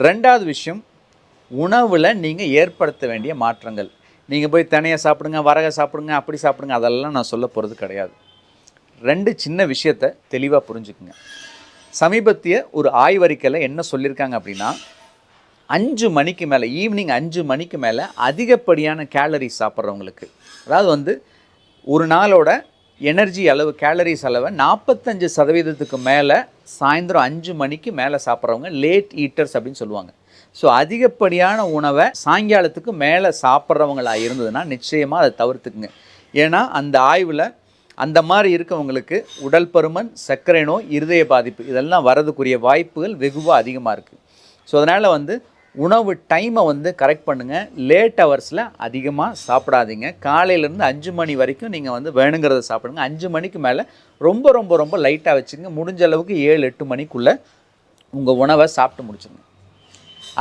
ரெண்டாவது விஷயம், உணவில் நீங்கள் ஏற்படுத்த வேண்டிய மாற்றங்கள். நீங்கள் போய் தினையை சாப்பிடுங்க, வரகை சாப்பிடுங்க, அப்படி சாப்பிடுங்க, அதெல்லாம் நான் சொல்ல போகிறது கிடையாது. 2 சின்ன விஷயத்தை தெளிவாக புரிஞ்சுக்குங்க. சமீபத்திய ஒரு ஆய்வறிக்கையில் என்ன சொல்லியிருக்காங்க அப்படின்னா, 5 மணிக்கு மேலே, ஈவினிங் 5 மணிக்கு மேலே அதிகப்படியான கேலரிஸ் சாப்பிட்றவங்களுக்கு, அதாவது ஒரு நாளோட எனர்ஜி அளவு, கேலரிஸ் அளவை 45% மேலே சாயந்தரம் 5 மணிக்கு மேலே சாப்பிட்றவங்க லேட் ஈட்டர்ஸ் அப்படின்னு சொல்லுவாங்க. ஸோ அதிகப்படியான உணவை சாயங்காலத்துக்கு மேலே சாப்பிட்றவங்களாக இருந்ததுன்னா நிச்சயமாக அதை தவிர்த்துக்குங்க. ஏன்னா அந்த ஆய்வில் அந்த மாதிரி இருக்கவங்களுக்கு உடல் பருமன், சர்க்கரை நோய், இருதய பாதிப்பு இதெல்லாம் வரதுக்குரிய வாய்ப்புகள் வெகுவாக அதிகமாக இருக்குது. ஸோ அதனால் உணவு டைமை கரெக்ட் பண்ணுங்கள். லேட் ஹவர்ஸில் அதிகமாக சாப்பிடாதீங்க. காலையிலேருந்து 5 மணி வரைக்கும் நீங்கள் வேணுங்கிறத சாப்பிடுங்க. 5 மணிக்கு மேலே ரொம்ப ரொம்ப ரொம்ப லைட்டாக வச்சுங்க. முடிஞ்ச அளவுக்கு 7-8 மணிக்குள்ளே உங்கள் உணவை சாப்பிட்டு முடிச்சுங்க.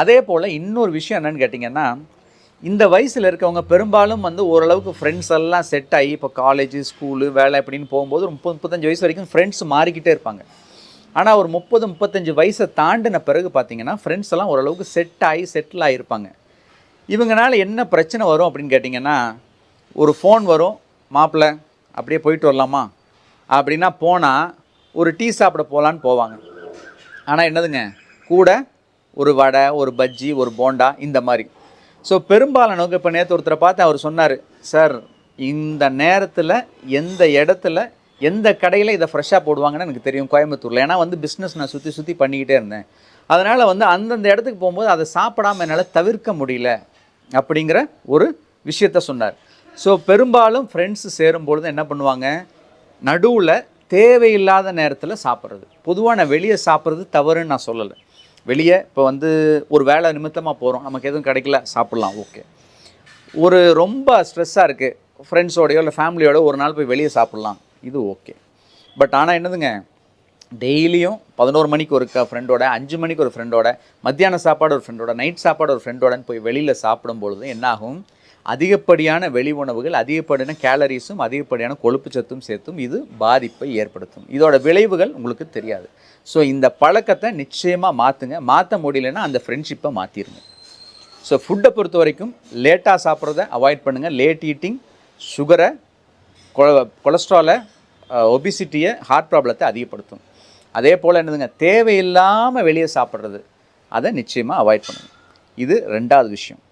அதே போல் இன்னொரு விஷயம் என்னென்னு கேட்டிங்கன்னா, இந்த வயசில் இருக்கவங்க பெரும்பாலும் ஓரளவுக்கு ஃப்ரெண்ட்ஸ் எல்லாம் செட் ஆகி, இப்போ காலேஜு, ஸ்கூலு, வேலை அப்படின்னு போகும்போது 30-35 வயசு வரைக்கும் ஃப்ரெண்ட்ஸ் மாறிக்கிட்டே இருப்பாங்க. ஆனால் ஒரு 30-35 வயசை தாண்டின பிறகு பார்த்தீங்கன்னா ஃப்ரெண்ட்ஸ் எல்லாம் ஓரளவுக்கு செட்டில் ஆகியிருப்பாங்க. இவங்களால என்ன பிரச்சனை வரும் அப்படின்னு கேட்டிங்கன்னா, ஒரு ஃபோன் வரும், மாப்பிள்ளை அப்படியே போயிட்டு வரலாமா அப்படின்னா போனால் ஒரு டீ சாப்பிட போகலான்னு போவாங்க. ஆனால் என்னதுங்க, கூட ஒரு வடை, ஒரு பஜ்ஜி, ஒரு போண்டா இந்த மாதிரி. ஸோ பெரும்பாலானவங்க, இப்போ நேற்று ஒருத்தரை பார்த்து அவர் சொன்னார், சார் இந்த நேரத்தில் எந்த இடத்துல எந்த கடையில் இதை ஃப்ரெஷ்ஷாக போடுவாங்கன்னு எனக்கு தெரியும் கோயம்புத்தூரில். ஏன்னா பிஸ்னஸ் நான் சுற்றி பண்ணிக்கிட்டே இருந்தேன். அதனால் அந்தந்த இடத்துக்கு போகும்போது அதை சாப்பிடாமல் என்னால் தவிர்க்க முடியல அப்படிங்கிற ஒரு விஷயத்த சொன்னார். ஸோ பெரும்பாலும் ஃப்ரெண்ட்ஸு சேரும்பொழுது என்ன பண்ணுவாங்க, நடுவில் தேவையில்லாத நேரத்தில் சாப்பிட்றது. பொதுவாக நான் வெளியே சாப்பிட்றது தவறுன்னு நான் சொல்லலை. வெளியே இப்போ ஒரு வேலை நிமித்தமாக போகிறோம், நமக்கு எதுவும் கிடைக்கல, சாப்பிட்லாம், ஓகே. ஒரு ரொம்ப ஸ்ட்ரெஸ்ஸாக இருக்குது, ஃப்ரெண்ட்ஸோடையோ இல்லை ஃபேமிலியோட ஒரு நாள் போய் வெளியே சாப்பிட்லாம், இது ஓகே. பட் ஆனால் என்னதுங்க, டெய்லியும் 11 மணிக்கு ஒரு ஃப்ரெண்டோட, 5 மணிக்கு ஒரு ஃப்ரெண்டோட, மத்தியான சாப்பாடு ஒரு ஃப்ரெண்டோட, நைட் சாப்பாடு ஒரு ஃப்ரெண்டோடன்னு போய் வெளியில் சாப்பிடும்பொழுது என்னாகும், அதிகப்படியான வெளி உணவுகள், அதிகப்படியான கேலரிஸும் அதிகப்படியான கொழுப்பு சத்தும் சேர்த்தும் இது பாதிப்பை ஏற்படுத்தும். இதோட விளைவுகள் உங்களுக்கு தெரியாது. ஸோ இந்த பழக்கத்தை நிச்சயமாக மாற்றுங்க. மாற்ற முடியலன்னா அந்த ஃப்ரெண்ட்ஷிப்பை மாற்றிடுங்க. ஸோ ஃபுட்டை பொறுத்த வரைக்கும் லேட்டாக சாப்பிட்றத அவாய்ட் பண்ணுங்கள். லேட் ஈட்டிங் சுகரை, கொலஸ்ட்ராலை, ஒபிசிட்டியை, ஹார்ட் ப்ராப்ளத்தை அதிகப்படுத்தும். அதே போல் என்னதுங்க, தேவையில்லாமல் வெளியே சாப்பிட்றது அதை நிச்சயமாக அவாய்ட் பண்ணுங்கள். இது 2வது விஷயம்.